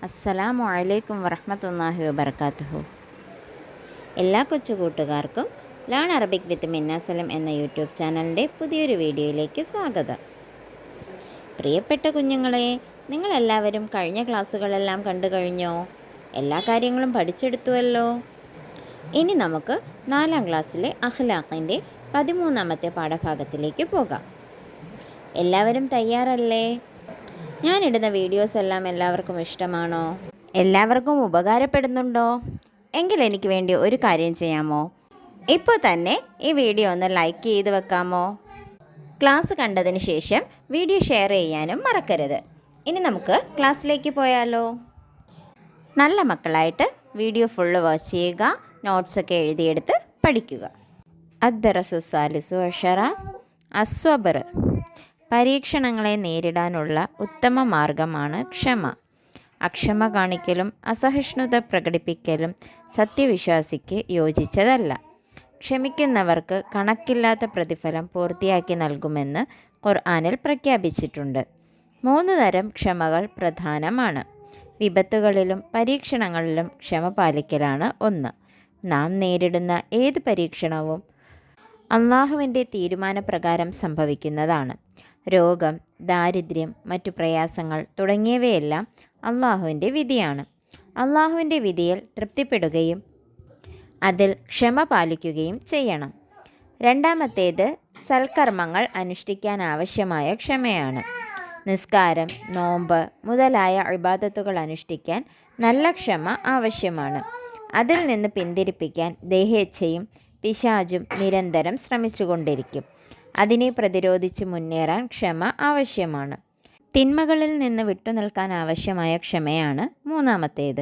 അസ്സലാമു അലൈക്കും വറഹ്മത്തുള്ളാഹി വബറകാതുഹു. എല്ലാ കൊച്ചു കൂട്ടുകാർക്കും ലേൺ അറബിക് വിത്ത് മിന്ന സലം എന്ന യൂട്യൂബ് ചാനലിൻ്റെ പുതിയൊരു വീഡിയോയിലേക്ക് സ്വാഗതം. പ്രിയപ്പെട്ട കുഞ്ഞുങ്ങളെ, നിങ്ങളെല്ലാവരും കഴിഞ്ഞ ക്ലാസ്സുകളെല്ലാം കണ്ടു കഴിഞ്ഞോ? എല്ലാ കാര്യങ്ങളും പഠിച്ചെടുത്തുവല്ലോ. ഇനി നമുക്ക് 4ാം ക്ലാസ്സിലെ അഖ്ലാഖിൻ്റെ 13ാമത്തെ പാഠഭാഗത്തിലേക്ക് പോകാം. എല്ലാവരും തയ്യാറല്ലേ? ഞാനിടുന്ന വീഡിയോസ് എല്ലാം എല്ലാവർക്കും ഇഷ്ടമാണോ? എല്ലാവർക്കും ഉപകാരപ്പെടുന്നുണ്ടോ? എങ്കിൽ എനിക്ക് വേണ്ടി ഒരു കാര്യം ചെയ്യാമോ? ഇപ്പോൾ തന്നെ ഈ വീഡിയോ ഒന്ന് ലൈക്ക് ചെയ്ത് വെക്കാമോ? ക്ലാസ് കണ്ടതിന് ശേഷം വീഡിയോ ഷെയർ ചെയ്യാനും മറക്കരുത്. ഇനി നമുക്ക് ക്ലാസ്സിലേക്ക് പോയാലോ? നല്ല മക്കളായിട്ട് വീഡിയോ ഫുള്ള് വാച്ച് ചെയ്യുക, നോട്ട്സൊക്കെ എഴുതിയെടുത്ത് പഠിക്കുക. അദ്ദറസു സാലിസു അഷറ അസ്വബർ. പരീക്ഷണങ്ങളെ നേരിടാനുള്ള ഉത്തമ മാർഗമാണ് ക്ഷമ. അക്ഷമ കാണിക്കലും അസഹിഷ്ണുത പ്രകടിപ്പിക്കലും സത്യവിശ്വാസിക്ക് യോജിച്ചതല്ല. ക്ഷമിക്കുന്നവർക്ക് കണക്കില്ലാത്ത പ്രതിഫലം പൂർത്തിയാക്കി നൽകുമെന്ന് ഖുർആനിൽ പ്രഖ്യാപിച്ചിട്ടുണ്ട്. 3 തരം ക്ഷമകൾ പ്രധാനമാണ്. വിപത്തുകളിലും പരീക്ഷണങ്ങളിലും ക്ഷമ പാലിക്കലാണ് ഒന്ന്. നാം നേരിടുന്ന ഏത് പരീക്ഷണവും അള്ളാഹുവിൻ്റെ തീരുമാനപ്രകാരം സംഭവിക്കുന്നതാണ്. രോഗം, ദാരിദ്ര്യം, മറ്റു പ്രയാസങ്ങൾ തുടങ്ങിയവയെല്ലാം അള്ളാഹുവിൻ്റെ വിധിയാണ്. അള്ളാഹുവിൻ്റെ വിധിയിൽ തൃപ്തിപ്പെടുകയും അതിൽ ക്ഷമ പാലിക്കുകയും ചെയ്യണം. രണ്ടാമത്തേത് സൽക്കർമ്മങ്ങൾ അനുഷ്ഠിക്കാൻ ആവശ്യമായ ക്ഷമയാണ്. നിസ്കാരം, നോമ്പ് മുതലായ ഇബാദത്തുകൾ അനുഷ്ഠിക്കാൻ നല്ല ക്ഷമ ആവശ്യമാണ്. അതിൽ നിന്ന് പിന്തിരിപ്പിക്കാൻ ദേഹേച്ഛയും പിശാചും നിരന്തരം ശ്രമിച്ചുകൊണ്ടിരിക്കും. അതിനെ പ്രതിരോധിച്ച് മുന്നേറാൻ ക്ഷമ ആവശ്യമാണ്. തിന്മകളിൽ നിന്ന് വിട്ടുനിൽക്കാൻ ആവശ്യമായ ക്ഷമയാണ് മൂന്നാമത്തേത്.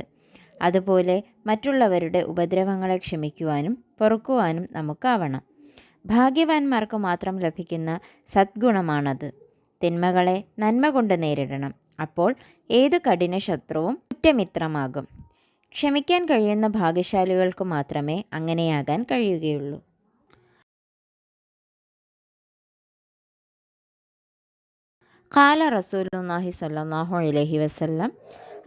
അതുപോലെ മറ്റുള്ളവരുടെ ഉപദ്രവങ്ങളെ ക്ഷമിക്കുവാനും പൊറുക്കുവാനും നമുക്കാവണം. ഭാഗ്യവാന്മാർക്ക് മാത്രം ലഭിക്കുന്ന സദ്ഗുണമാണത്. തിന്മകളെ നന്മ കൊണ്ട് നേരിടണം. അപ്പോൾ ഏത് കഠിന ശത്രുവും ഉറ്റമിത്രമാകും. ക്ഷമിക്കാൻ കഴിയുന്ന ഭാഗ്യശാലികൾക്ക് മാത്രമേ അങ്ങനെയാകാൻ കഴിയുകയുള്ളൂ. ഖാല റസൂലുള്ളാഹി സ്വല്ലല്ലാഹു അലൈഹി വസല്ലം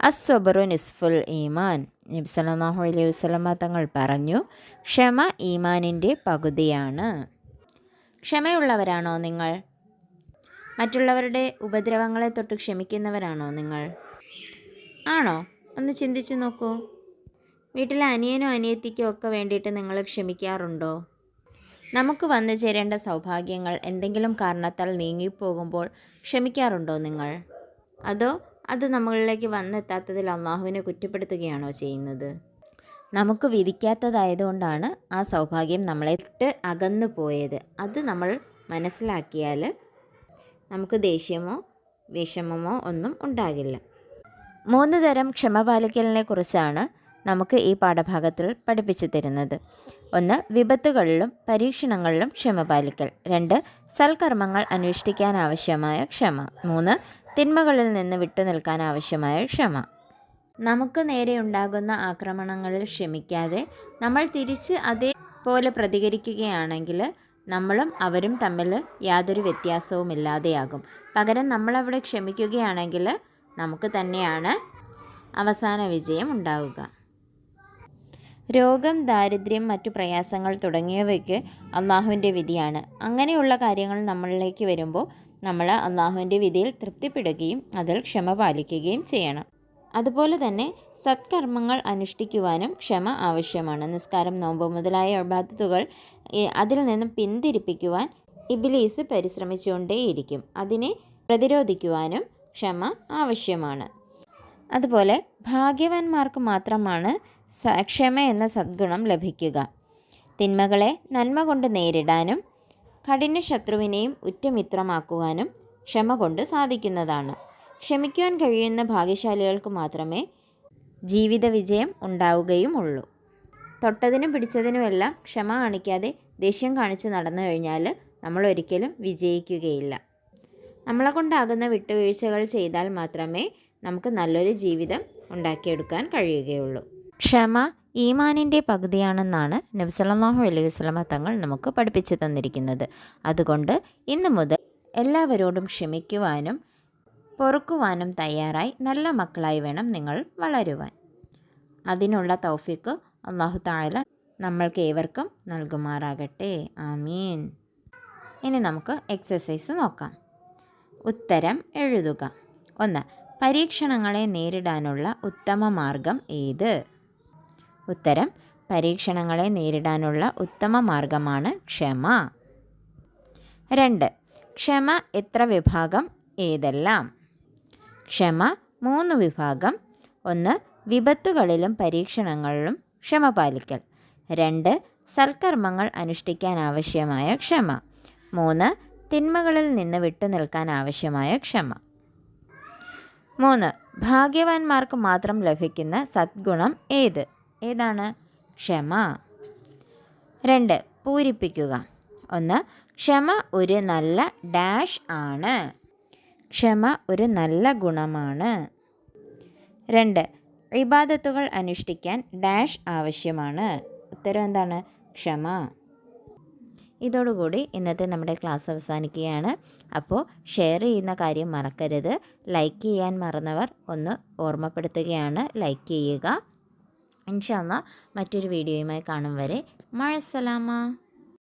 അസ്വബറു നിസ്ഫുൽ ഈമാൻ. നബി സല്ലല്ലാഹു അലൈഹി വസല്ലമ തങ്ങൾ പറഞ്ഞു, ക്ഷമ ഈമാനിൻ്റെ പകുതിയാണ്. ക്ഷമയുള്ളവരാണോ നിങ്ങൾ? മറ്റുള്ളവരുടെ ഉപദ്രവങ്ങളെ തൊട്ട് ക്ഷമിക്കുന്നവരാണോ നിങ്ങൾ? ആണോ? ഒന്ന് ചിന്തിച്ചു നോക്കൂ. വീട്ടിലെ അനിയനോ അനിയത്തിക്കോ ഒക്കെ വേണ്ടിയിട്ട് നിങ്ങൾ ക്ഷമിക്കാറുണ്ടോ? നമുക്ക് വന്നു ചേരേണ്ട സൗഭാഗ്യങ്ങൾ എന്തെങ്കിലും കാരണത്താൽ നീങ്ങിപ്പോകുമ്പോൾ ക്ഷമിക്കാറുണ്ടോ നിങ്ങൾ? അതോ അത് നമ്മളിലേക്ക് വന്നെത്താത്തതിൽ അള്ളാഹുവിനെ കുറ്റപ്പെടുത്തുകയാണോ ചെയ്യുന്നത്? നമുക്ക് വിധിക്കാത്തതായതുകൊണ്ടാണ് ആ സൗഭാഗ്യം നമ്മളെ വിട്ട് അകന്നു പോയത്. അത് നമ്മൾ മനസ്സിലാക്കിയാൽ നമുക്ക് ദേഷ്യമോ വിഷമമോ ഒന്നും ഉണ്ടാകില്ല. 3 തരം ക്ഷമ പാലിക്കലിനെ കുറിച്ചാണ് നമുക്ക് ഈ പാഠഭാഗത്തിൽ പഠിപ്പിച്ചു തരുന്നത്. 1. വിപത്തുകളിലും പരീക്ഷണങ്ങളിലും ക്ഷമ പാലിക്കൽ. 2. സൽക്കർമ്മങ്ങൾ അനുഷ്ഠിക്കാൻ ആവശ്യമായ ക്ഷമ. 3. തിന്മകളിൽ നിന്ന് വിട്ടുനിൽക്കാൻ ആവശ്യമായ ക്ഷമ. നമുക്ക് നേരെ ഉണ്ടാകുന്ന ആക്രമണങ്ങളിൽ ക്ഷമിക്കാതെ നമ്മൾ തിരിച്ച് അതേപോലെ പ്രതികരിക്കുകയാണെങ്കിൽ നമ്മളും അവരും തമ്മിൽ യാതൊരു വ്യത്യാസവുമില്ലാതെയാകും. പകരം നമ്മളവിടെ ക്ഷമിക്കുകയാണെങ്കിൽ നമുക്ക് തന്നെയാണ് അവസാന വിജയം ഉണ്ടാവുക. രോഗം, ദാരിദ്ര്യം, മറ്റു പ്രയാസങ്ങൾ തുടങ്ങിയവയ്ക്ക് അള്ളാഹുവിൻ്റെ വിധിയാണ്. അങ്ങനെയുള്ള കാര്യങ്ങൾ നമ്മളിലേക്ക് വരുമ്പോൾ നമ്മൾ അള്ളാഹുവിൻ്റെ വിധിയിൽ തൃപ്തിപ്പെടുകയും അതിൽ ക്ഷമ പാലിക്കുകയും ചെയ്യണം. അതുപോലെ തന്നെ സത്കർമ്മങ്ങൾ അനുഷ്ഠിക്കുവാനും ക്ഷമ ആവശ്യമാണ്. നിസ്കാരം, നോമ്പ് മുതലായ ഇബാദത്തുകൾ അതിൽ നിന്നും പിന്തിരിപ്പിക്കുവാൻ ഇബ്ലീസ് പരിശ്രമിച്ചുകൊണ്ടേയിരിക്കും. അതിനെ പ്രതിരോധിക്കുവാനും ക്ഷമ ആവശ്യമാണ്. അതുപോലെ ഭാഗ്യവാന്മാർക്ക് മാത്രമാണ് ക്ഷമ എന്ന സദ്ഗുണം ലഭിക്കുക. തിന്മകളെ നന്മ കൊണ്ട് നേരിടാനും കഠിന ശത്രുവിനെയും ഉറ്റമിത്രമാക്കുവാനും ക്ഷമ കൊണ്ട് സാധിക്കുന്നതാണ്. ക്ഷമിക്കുവാൻ കഴിയുന്ന ഭാഗ്യശാലികൾക്ക് മാത്രമേ ജീവിത വിജയം ഉണ്ടാവുകയുമുള്ളൂ. തൊട്ടതിനും പിടിച്ചതിനുമെല്ലാം ക്ഷമ കാണിക്കാതെ ദേഷ്യം കാണിച്ച് നടന്നു കഴിഞ്ഞാൽ നമ്മൾ ഒരിക്കലും വിജയിക്കുകയില്ല. നമ്മളെ കൊണ്ടാകുന്ന വിട്ടുവീഴ്ചകൾ ചെയ്താൽ മാത്രമേ നമുക്ക് നല്ലൊരു ജീവിതം ഉണ്ടാക്കിയെടുക്കാൻ കഴിയുകയുള്ളൂ. ക്ഷമ ഈമാനിൻ്റെ പകുതിയാണെന്നാണ് നബി സല്ലല്ലാഹു അലൈഹി വസല്ലമ തങ്ങൾ നമുക്ക് പഠിപ്പിച്ചു തന്നിരിക്കുന്നത്. അതുകൊണ്ട് ഇന്നു മുതൽ എല്ലാവരോടും ക്ഷമിക്കുവാനും പൊറുക്കുവാനും തയ്യാറായി നല്ല മക്കളായി വേണം നിങ്ങൾ വളരുവാൻ. അതിനുള്ള തൗഫീക്ക് അല്ലാഹു തആല നമ്മൾക്ക് ഏവർക്കും നൽകുമാറാകട്ടെ. ആമീൻ. ഇനി നമുക്ക് എക്സസൈസ് നോക്കാം. ഉത്തരം എഴുതുക. 1. പരീക്ഷണങ്ങളെ നേരിടാനുള്ള ഉത്തമ മാർഗം ഏത്? ഉത്തരം: പരീക്ഷണങ്ങളെ നേരിടാനുള്ള ഉത്തമ മാർഗമാണ് ക്ഷമ. 2. ക്ഷമ എത്ര വിഭാഗം ഏതെല്ലാം? ക്ഷമ 3 വിഭാഗം. 1. വിപത്തുകളിലും പരീക്ഷണങ്ങളിലും ക്ഷമ പാലിക്കൽ. 2. സൽക്കർമ്മങ്ങൾ അനുഷ്ഠിക്കാൻ ആവശ്യമായ ക്ഷമ. 3. തിന്മകളിൽ നിന്ന് വിട്ടുനിൽക്കാൻ ആവശ്യമായ ക്ഷമ. 3. ഭാഗ്യവാന്മാർക്ക് മാത്രം ലഭിക്കുന്ന സദ്ഗുണം ഏതാണ്? ക്ഷമ. 2. പൂരിപ്പിക്കുക. 1. ക്ഷമ ഒരു നല്ല ഡാഷ് ആണ്. ക്ഷമ ഒരു നല്ല ഗുണമാണ്. 2. ഇബാദത്തുകൾ അനുഷ്ഠിക്കാൻ ഡാഷ് ആവശ്യമാണ്. ഉത്തരം എന്താണ്? ക്ഷമ. ഇതോടുകൂടി ഇന്നത്തെ നമ്മുടെ ക്ലാസ് അവസാനിക്കുകയാണ്. അപ്പോൾ ഷെയർ ചെയ്യുന്ന കാര്യം മറക്കരുത്. ലൈക്ക് ചെയ്യാൻ മറന്നവർ ഒന്ന് ഓർമ്മപ്പെടുത്തുകയാണ്, ലൈക്ക് ചെയ്യുക. ഇൻഷാ അല്ലാഹ് മറ്റൊരു വീഡിയോയുമായി കാണും വരെ മഅസ്സലാമ.